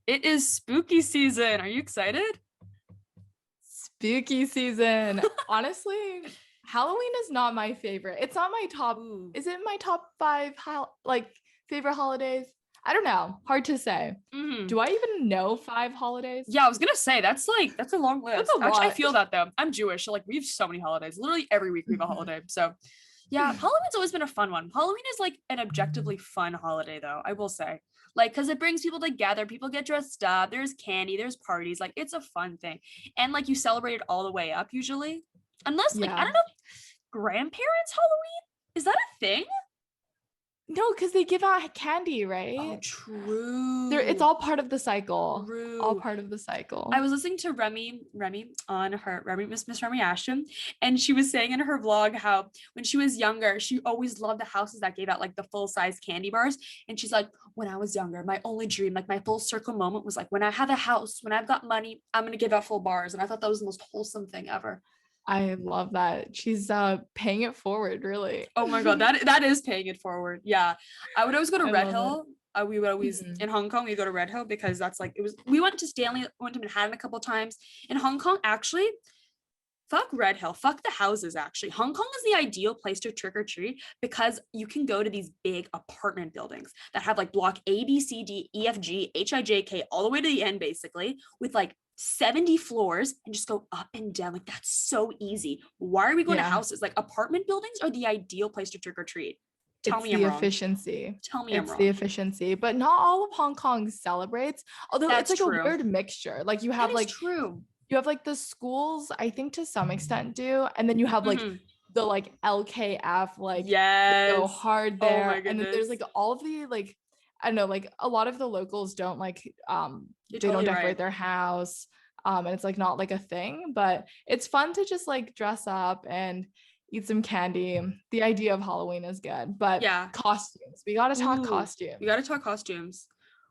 It is spooky season. Are you excited? Spooky season. Honestly, Halloween is not my favorite. It's not my top. Ooh. Is it my top 5 favorite holidays? I don't know. Hard to say. Mm-hmm. Do I even know 5 holidays? Yeah, I was gonna say that's a long list. That's a Actually, I lot. feel that though. I'm Jewish, so like we have so many holidays. Literally every week we have a holiday. So yeah, Halloween's always been a fun one. Halloween is like an objectively fun holiday though, I will say. Like, because it brings people together, people get dressed up, there's candy, there's parties, like it's a fun thing. And like you celebrate it all the way up usually. Unless like, I Yeah. don't know, grandparents Halloween? Is that a thing? No, because they give out candy, right? Oh, true. It's all part of the cycle. True. All part of the cycle. I was listening to Remy on her Miss Remy Ashton, and she was saying in her vlog how when she was younger, she always loved the houses that gave out like the full size candy bars. And she's like, when I was younger, my only dream, like my full circle moment was like, when I have a house, when I've got money, I'm gonna give out full bars. And I thought that was the most wholesome thing ever. I love that. She's paying it forward, really. Oh my god, that is paying it forward. Yeah, I would always go to I Red love Hill. We would always in Hong Kong. We go to Red Hill because that's like it was. We went to Stanley, went to Manhattan a couple times. In Hong Kong, actually, fuck Red Hill, fuck the houses. Actually, Hong Kong is the ideal place to trick or treat because you can go to these big apartment buildings that have like block A, B, C, D, E, F, G, H, I, J, K, all the way to the end, basically, with like 70 floors and just go up and down. Like that's so easy. Why are we going to houses? Like apartment buildings are the ideal place to trick or treat. Tell me I'm wrong. Efficiency. Tell me I'm wrong. It's the efficiency, but not all of Hong Kong celebrates. Although That's it's like true. a weird mixture. Like you have like true. You have like the schools, I think to some extent do, and then you have like the like LKF, like yes, go hard there. Oh my and then there's like all of the like I don't know, like a lot of the locals don't like they don't decorate their house. And it's like not like a thing, but it's fun to just like dress up and eat some candy. The idea of Halloween is good, but costumes. We gotta talk costumes. We gotta talk costumes.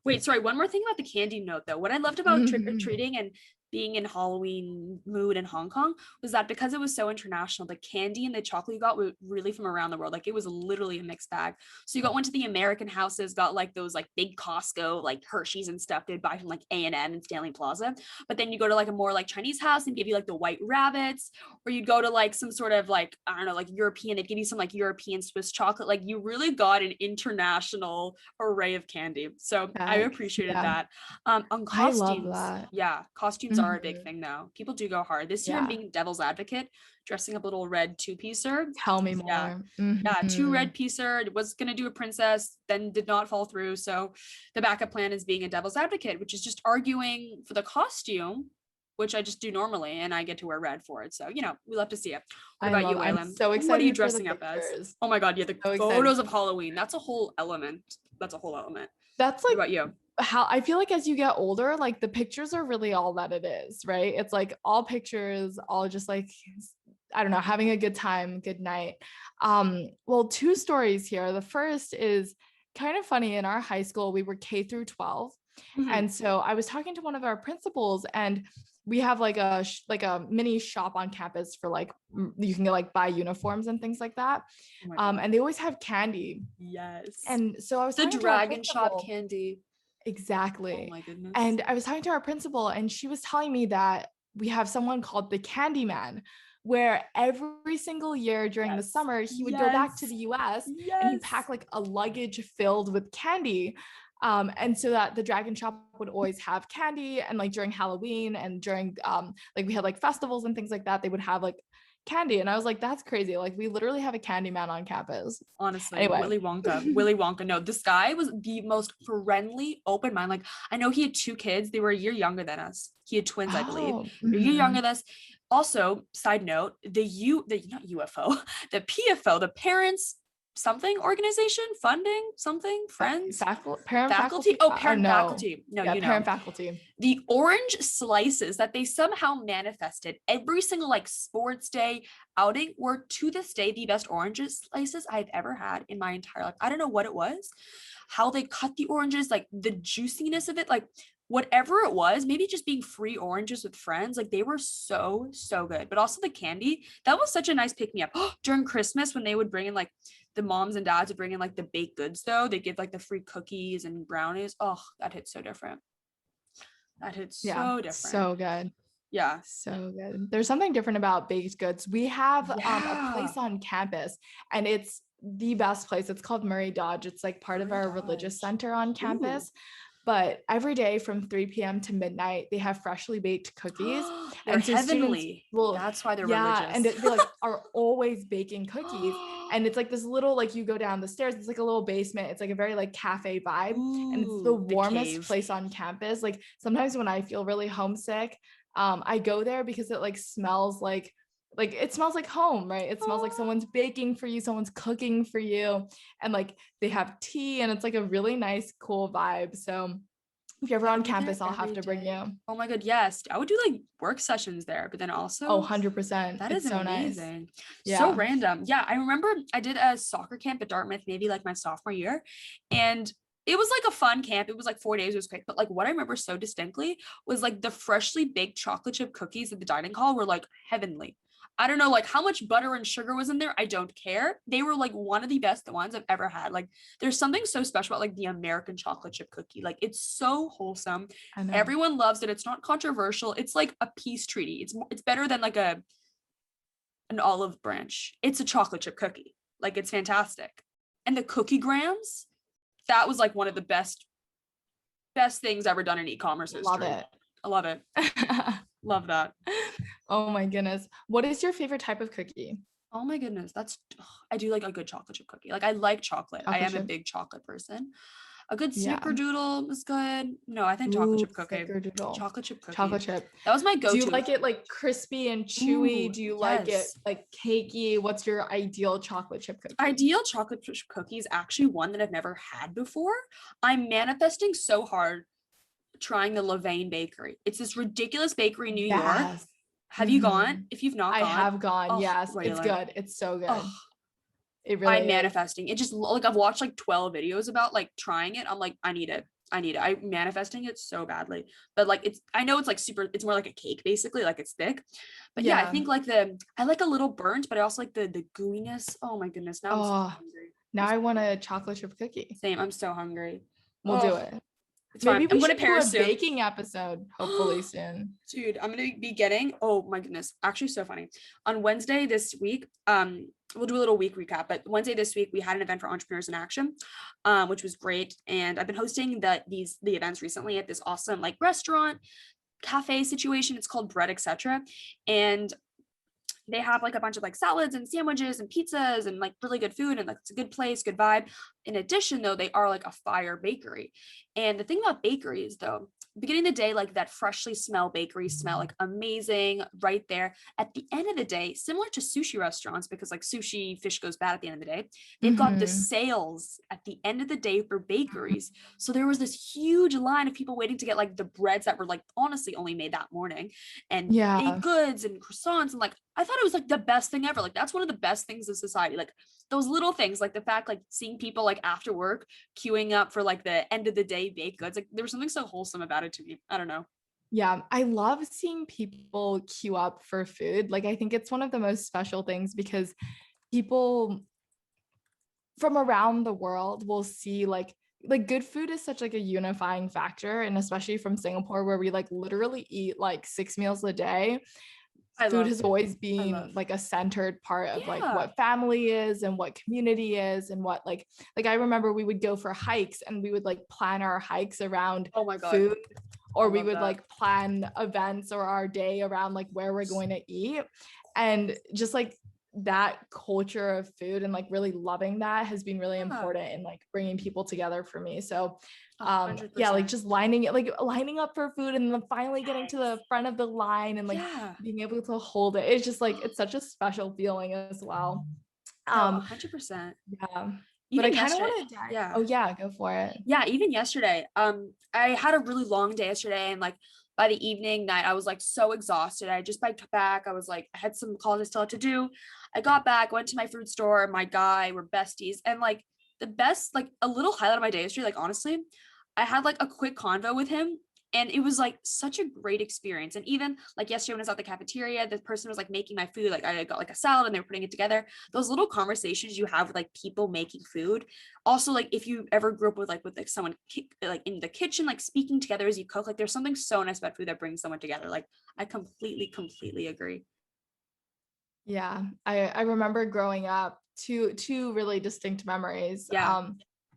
Wait, sorry, one more thing about the candy note though. What I loved about trick-or-treating and being in Halloween mood in Hong Kong was that because it was so international, the candy and the chocolate you got were really from around the world. Like it was literally a mixed bag. So you got went to the American houses, got like those like big Costco, like Hershey's and stuff they'd buy from like A&M and Stanley Plaza. But then you go to like a more like Chinese house and give you like the white rabbits, or you'd go to like some sort of like, I don't know, like European, they'd give you some like European Swiss chocolate. Like you really got an international array of candy. So I appreciated that. On costumes, I love that. Yeah, costumes are a big thing though. People do go hard. This year I'm being devil's advocate, dressing up a little red 2-piecer. Tell me more. Yeah, 2 red-piecer. Was gonna do a princess, then did not fall through. So the backup plan is being a devil's advocate, which is just arguing for the costume, which I just do normally, and I get to wear red for it. So, you know, we love to see it. What about you, Weilyn? I'm so excited. What are you dressing up as? Oh my god, yeah, the photos of Halloween. That's a whole element. That's like what about you? How I feel like as you get older, like the pictures are really all that it is, right? It's like all pictures, all just like, I don't know, having a good time, good night. Well, 2 stories here. The first is kind of funny. In our high school, we were K through 12. And so I was talking to one of our principals, and we have like a mini shop on campus for like you can like buy uniforms and things like that. And they always have candy. Yes. And so I was the dragon shop candy. Exactly. Oh my goodness. And I was talking to our principal, and she was telling me that we have someone called the Candyman, where every single year during the summer, he would go back to the US and he'd pack like a luggage filled with candy. And so that the dragon shop would always have candy, and like during Halloween and during like we had like festivals and things like that, they would have like candy. And I was like, that's crazy. Like we literally have a candy man on campus. Honestly, anyway. Willy Wonka. No, this guy was the most friendly, open mind. Like I know he had 2 kids. They were a year younger than us. He had twins, I believe. A year younger than us. Also, side note, the not UFO, the PFO, the parents something organization, funding something, friends, parent faculty. Oh, parent faculty. No, yeah, parent faculty. The orange slices that they somehow manifested every single like sports day outing were to this day the best orange slices I've ever had in my entire life. I don't know what it was, how they cut the oranges, like the juiciness of it, like whatever it was, maybe just being free oranges with friends, like they were so good. But also the candy, that was such a nice pick me up. During Christmas, when they would bring in like the moms and dads would bring in like the baked goods, though they give like the free cookies and brownies. Oh, that hit so different. That hits Yeah, so different. so good. Yeah. So good. There's something different about baked goods. We have a Yeah. place on campus, and it's the best place. It's called Murray Dodge. It's like part of Murray our religious Dodge. center on campus. But every day from 3 p.m. to midnight, they have freshly baked cookies. They're And so students heavenly. will, That's why they're yeah, and religious. they like are always baking cookies. And it's like this little, like you go down the stairs, it's like a little basement. It's like a very like cafe vibe. And it's the Ooh, the warmest cave. place on campus. Like sometimes when I feel really homesick, I go there because it like smells like it smells like home, right? It smells like someone's baking for you, someone's cooking for you, and like they have tea, and it's like a really nice, cool vibe. So if you're ever on campus, I'll have to bring you. Oh my god, yes. I would do like work sessions there, but then also Oh, 100%. that It's is so nice. amazing. So Yeah. random. Yeah, I remember I did a soccer camp at Dartmouth, maybe like my sophomore year. And it was like a fun camp. It was like 4 days. It was great. But like what I remember so distinctly was like the freshly baked chocolate chip cookies at the dining hall were like heavenly. I don't know like how much butter and sugar was in there. I don't care. They were like one of the best ones I've ever had. Like there's something so special about like the American chocolate chip cookie. Like it's so wholesome. I know. Everyone loves it. It's not controversial. It's like a peace treaty. It's better than like an olive branch. It's a chocolate chip cookie. Like it's fantastic. And the cookie grams, that was like one of the best things ever done in e-commerce history. Love it. I love it. Love that. Oh my goodness. What is your favorite type of cookie? Oh my goodness. I do like a good chocolate chip cookie. Like I like chocolate. I am a big chocolate person. A good snickerdoodle is good. No, I think chocolate chip cookie. Snickerdoodle. Chocolate chip cookie. Chocolate chip. That was my go-to. Do you like it like crispy and chewy? Ooh, Do you like it like cakey? What's your ideal chocolate chip cookie? Ideal chocolate chip cookie is actually one that I've never had before. I'm manifesting so hard trying the Levain bakery. It's this ridiculous bakery in New York. Have you gone? If you've not gone. I have gone. Yes. Weilyn. It's good. It's so good. It really I'm manifesting. It just like I've watched like 12 videos about like trying it. I'm like, I need it. I'm manifesting it so badly. But like I know it's like super, it's more like a cake basically, like it's thick. But yeah, I think like I like a little burnt, but I also like the gooiness. Oh my goodness. Now I'm so hungry. Now I want a chocolate chip cookie. Same. I'm so hungry. We'll do it. It's maybe we should do a baking episode hopefully soon. Dude, I'm gonna be getting, oh my goodness, actually so funny. On Wednesday this week, we'll do a little week recap, but Wednesday this week we had an event for Entrepreneurs in Action, which was great. And I've been hosting the events recently at this awesome like restaurant cafe situation. It's called Bread Etc. And they have like a bunch of like salads and sandwiches and pizzas and like really good food, and like it's a good place, good vibe. In addition though, they are like a fire bakery. And the thing about bakeries though, beginning of the day, like that freshly smell bakery smell, like amazing right there. At the end of the day, similar to sushi restaurants, because like sushi fish goes bad at the end of the day, they've got the sales at the end of the day for bakeries. So there was this huge line of people waiting to get like the breads that were like honestly only made that morning, and baked goods and croissants, and like I thought it was like the best thing ever. Like that's one of the best things of society. Like those little things, like the fact like seeing people like after work queuing up for like the end of the day baked goods. Like there was something so wholesome about it to me. I don't know. Yeah, I love seeing people queue up for food. Like I think it's one of the most special things because people from around the world will see like good food is such like a unifying factor, and especially from Singapore where we like literally eat like 6 meals a day. Food has always been like a centered part of like what family is and what community is, and what like I remember we would go for hikes and we would like plan our hikes around food, or we would like plan events or our day around like where we're going to eat. And just like that culture of food and like really loving that has been really important in like bringing people together for me. So yeah, like just lining up for food and then finally getting to the front of the line and like being able to hold it. It's just like it's such a special feeling as well. 100%. Yeah. But I kind of want to oh yeah, go for it. Yeah, even yesterday. I had a really long day yesterday, and like by the evening night, I was like so exhausted. I just biked back. I was like, I had some calls I still had to do. I got back, went to my fruit store, my guy, we're besties. And like the best, like a little highlight of my day yesterday, like honestly, I had like a quick convo with him And it was like such a great experience. And even like yesterday when I was at the cafeteria, the person was like making my food. Like I got like a salad and they were putting it together. Those little conversations you have with like people making food. Also, like if you ever grew up with like someone like in the kitchen, like speaking together as you cook, like there's something so nice about food that brings someone together. Like I completely agree. Yeah, I remember growing up, two really distinct memories. Yeah.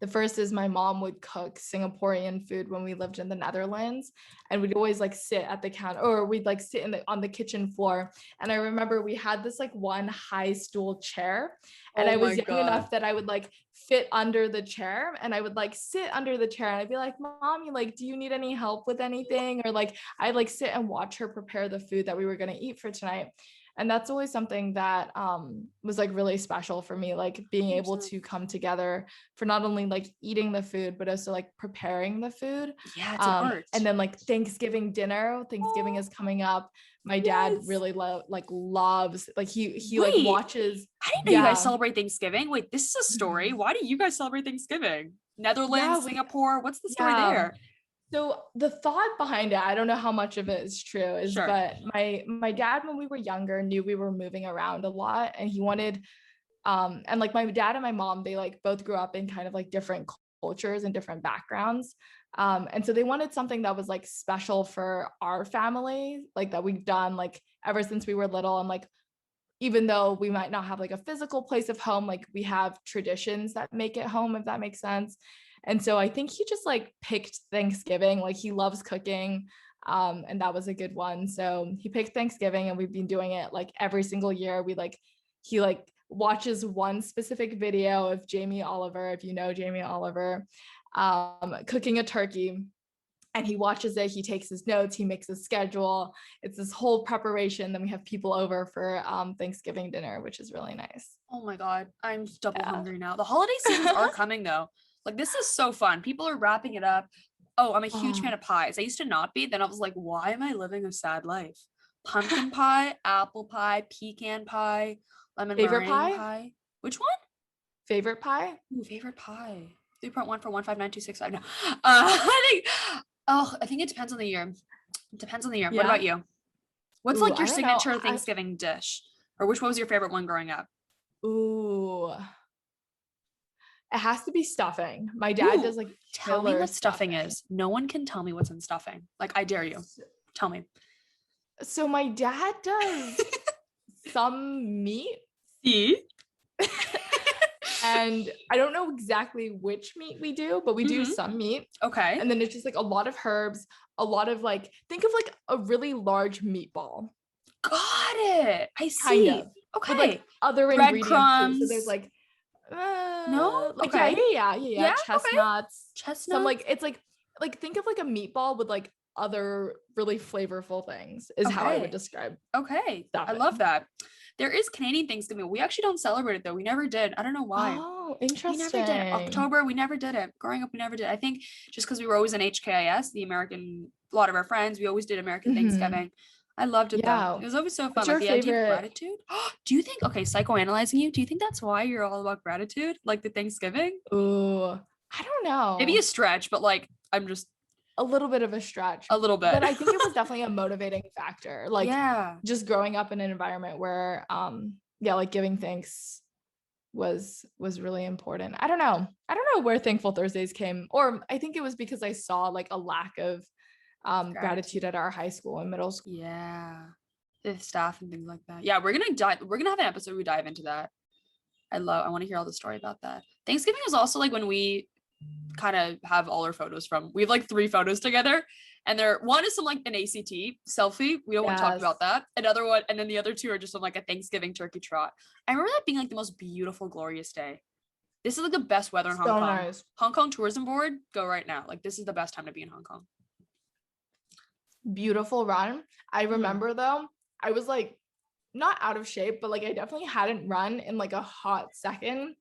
The first is my mom would cook Singaporean food when we lived in the Netherlands, and we'd always like sit at the counter, or we'd like sit on the kitchen floor. And I remember we had this like one high stool chair, and Oh I was my young God. enough that I would like fit under the chair, and I would like sit under the chair, and I'd be like, "Mommy, like, do you need any help with anything?" Or like I'd like sit and watch her prepare the food that we were gonna eat for tonight. And that's always something that was like really special for me, like being able 100%. to come together for not only like eating the food, but also like preparing the food. Yeah, it's an art. And then like Thanksgiving is coming up. My dad Yes. really loves, like he like Wait, watches. I didn't know you guys Yeah. celebrate Thanksgiving. Wait, this is a story. Mhm. Why do you guys celebrate Thanksgiving? Yeah, Netherlands, Singapore. What's the story yeah. there? So the thought behind it, I don't know how much of it is true, is Sure. but my dad, when we were younger, knew we were moving around a lot, and he wanted and like my dad and my mom, they like both grew up in kind of like different cultures and different backgrounds. And so they wanted something that was like special for our family, like that we've done like ever since we were little. And like even though we might not have like a physical place of home, like we have traditions that make it home, if that makes sense. And so I think he just like picked Thanksgiving. Like he loves cooking. And that was a good one. So he picked Thanksgiving, and we've been doing it like every single year. He like watches one specific video of Jamie Oliver, if you know Jamie Oliver, cooking a turkey. And he watches it, he takes his notes, he makes a schedule. It's this whole preparation. Then we have people over for Thanksgiving dinner, which is really nice. Oh my God, I'm double Yeah. hungry now. The holiday seasons are coming though. Like this is so fun. People are wrapping it up. Oh, I'm a huge fan of pies. I used to not be. Then I was like, why am I living a sad life? Pumpkin pie, apple pie, pecan pie, lemon Favorite meringue pie? pie. Which one? Favorite pie? Ooh, favorite pie. 3.1 for 159,265. No. I think it depends on the year. It depends on the year. What Yeah. about you? What's Ooh, like your I don't know. signature Thanksgiving dish? Or which one was your favorite one growing up? Ooh, it has to be stuffing. My dad Ooh, does like tell me killer what stuffing stuffing. is. No one can tell me what's in stuffing. Like, I dare you. Tell me. So my dad does some meat, See? and I don't know exactly which meat we do, but we do Mhm. some meat. Okay. And then it's just like a lot of herbs, a lot of like, think of like a really large meatball, Got it. I kind see. of, with Okay. like other ingredients too. So there's Breadcrumbs. No? like Okay. yeah, Yeah. Okay. chestnuts, some Chestnuts. like, it's like think of like a meatball with like other really flavorful things, is how I would Okay. describe Okay. I love stuffing. that. There is Canadian Thanksgiving. We actually don't celebrate it though. We never did. I don't know why. Oh, We never did. interesting. October, we never did it. Growing up, we never did. I think just because we were always in HKIS, the American, a lot of our friends, we always did American Mhm. Thanksgiving. I loved it though. Yeah. It was always so fun. What's Like your the idea of favorite? gratitude. Do you think, okay, psychoanalyzing you, do you think that's why you're all about gratitude? Like the Thanksgiving? Ooh, I don't Maybe a know. stretch, but like I'm just A little bit of a stretch, a little bit. but I think it was definitely a motivating factor. Like Yeah. just growing up in an environment where yeah, like giving thanks was really important. I don't know where Thankful Thursdays came, or I think it was because I saw like a lack of gratitude Gratitude. at our high school and middle school. Yeah. The staff and things like that. Yeah, we're gonna have an episode where we dive into that. I want to hear all the story about that. Thanksgiving is also like when we kind of have all our photos from. We have like 3 photos together, and one is from like an ACT selfie. We don't want to talk Yes. about that. Another one, and then the other 2 are just from like a Thanksgiving turkey trot. I remember that being like the most beautiful, glorious day. This is like the best weather in Hong So Kong. nice. Hong Kong tourism board, go right now. Like this is the best time to be in Hong Kong. Beautiful run. I Mhm. remember though, I was like not out of shape, but like I definitely hadn't run in like a hot second.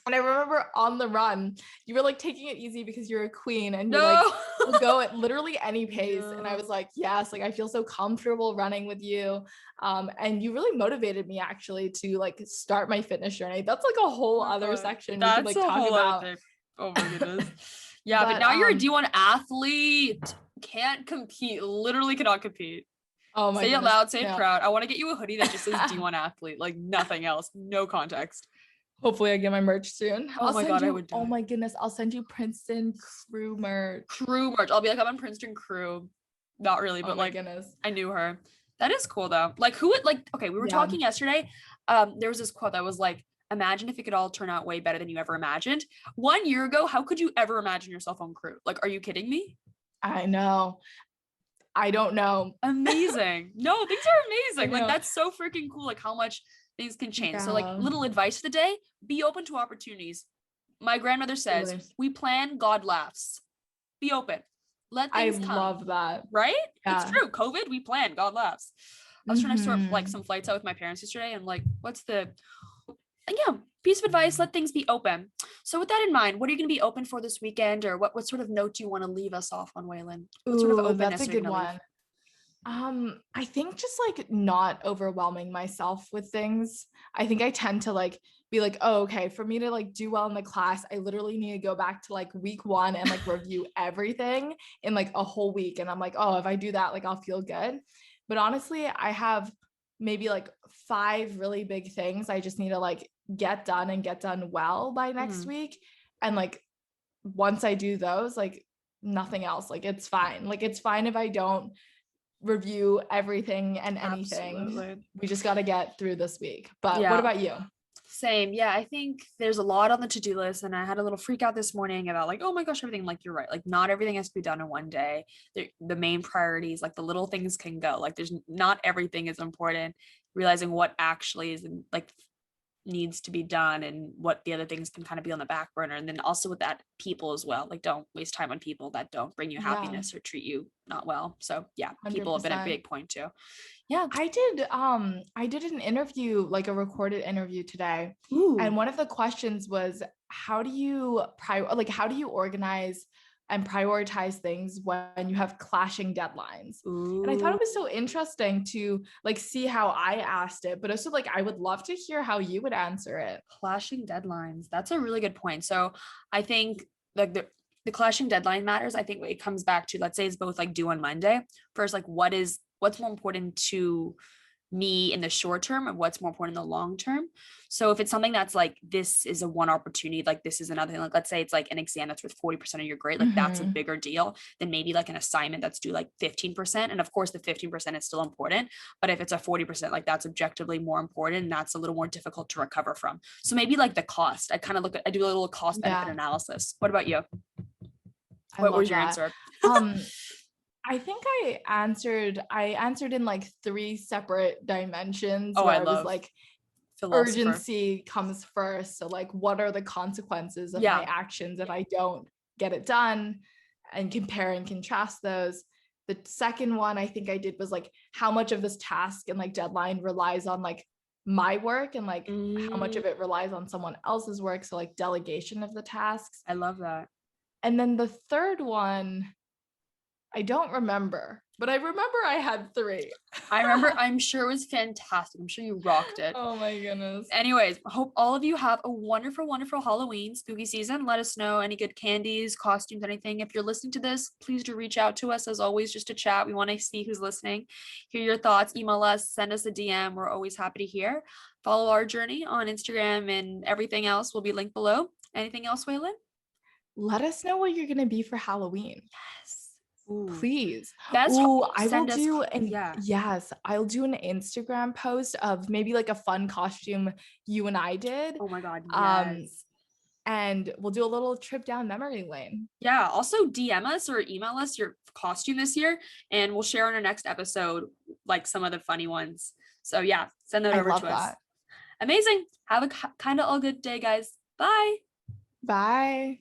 And I remember on the run, you were like taking it easy because you're a queen and you're like, No. we'll go at literally any pace. And I No. was like, yes, like I feel so comfortable running with you. And you really motivated me actually to like start my fitness journey. That's like a whole Oh my other God. section we could That's like a talk whole other about. thing. Oh my goodness. Yeah, but But now you're a D1 athlete. can't compete. Literally cannot compete. Oh my Say it goodness. loud, say it No. proud. I want to get you a hoodie that just says D1 athlete, like nothing else, no context. Hopefully I get my merch soon. Oh my God, I would Oh die. my goodness. I'll send you Princeton crew merch. Crew merch. I'll be like, I'm on Princeton crew. Not really, but like, goodness. I knew her. That is cool though. Like who would like, okay, we were talking yesterday. There was this quote that was like, imagine if it could all turn out way better than you ever imagined. 1 year ago, how could you ever imagine yourself on crew? Like, are you kidding me? I know. I don't know. Amazing. No, things are amazing. Like that's so freaking cool. Like how much things can change. So like little advice of the day, be open to opportunities. My grandmother says, we plan, God laughs. Be open. Let things come. I love that. Right? Yeah. It's true. COVID, we plan, God laughs. I was trying to sort like some flights out with my parents yesterday and like, what's the, piece of advice, let things be open. So with that in mind, what are you going to be open for this weekend, or what sort of note do you want to leave us off on, Weilyn? What sort of openness that's a good one. I think just like not overwhelming myself with things. I think I tend to like be like, oh, okay, for me to like do well in the class, I literally need to go back to like week 1 and like review everything in like a whole week. And I'm like, oh, if I do that, like I'll feel good. But honestly, I have maybe like 5 really big things I just need to like get done and get done well by next week. And like once I do those, like nothing else, like it's fine. Like it's fine if I don't review everything and anything. Absolutely. We just got to get through this week. But what about you? Same. Yeah, I think there's a lot on the to-do list, and I had a little freak out this morning about like, oh my gosh, everything. Like, you're right. Like, not everything has to be done in one day. The main priorities, like the little things can go. Like, there's not everything is important. Realizing what actually is like needs to be done and what the other things can kind of be on the back burner. And then also with that, people as well. Like, don't waste time on people that don't bring you happiness or treat you not well. So yeah, 100%. People have been a big point too. Yeah. I did an interview, like a recorded interview today. Ooh. And one of the questions was, how do you organize and prioritize things when you have clashing deadlines? Ooh. And I thought it was so interesting to like see how I asked it, but also like I would love to hear how you would answer it. Clashing deadlines. That's a really good point. So I think like the clashing deadline matters. I think it comes back to, let's say it's both like due on Monday. First, like what's more important to me in the short term and what's more important in the long term. So if it's something that's like, this is a one opportunity, like this is another thing, like let's say it's like an exam that's worth 40% of your grade, like that's a bigger deal than maybe like an assignment that's due like 15%. And of course the 15% is still important, but if it's a 40%, like that's objectively more important and that's a little more difficult to recover from. So maybe like the cost, I do a little cost benefit analysis. What about you? What was your answer? I think I answered in like 3 separate dimensions. I was like, urgency comes first. So like, what are the consequences of my actions if I don't get it done, and compare and contrast those. The second one I think I did was like, how much of this task and like deadline relies on like my work and like how much of it relies on someone else's work. So like delegation of the tasks. I love that. And then the third one, I don't remember, but I remember I had 3. I remember. I'm sure it was fantastic. I'm sure you rocked it. Oh my goodness. Anyways, hope all of you have a wonderful, wonderful Halloween spooky season. Let us know any good candies, costumes, anything. If you're listening to this, please do reach out to us as always, just to chat. We want to see who's listening, hear your thoughts, email us, send us a DM. We're always happy to hear. Follow our journey on Instagram, and everything else will be linked below. Anything else, Weilyn? Let us know what you're going to be for Halloween. Yes. Ooh. Please. I will do I'll do an Instagram post of maybe like a fun costume you and I did. Oh my God. Yes. And we'll do a little trip down memory lane. Yeah. Also DM us or email us your costume this year, and we'll share on our next episode like some of the funny ones. So yeah, send that over to us. Amazing. Have a kind of all good day, guys. Bye. Bye.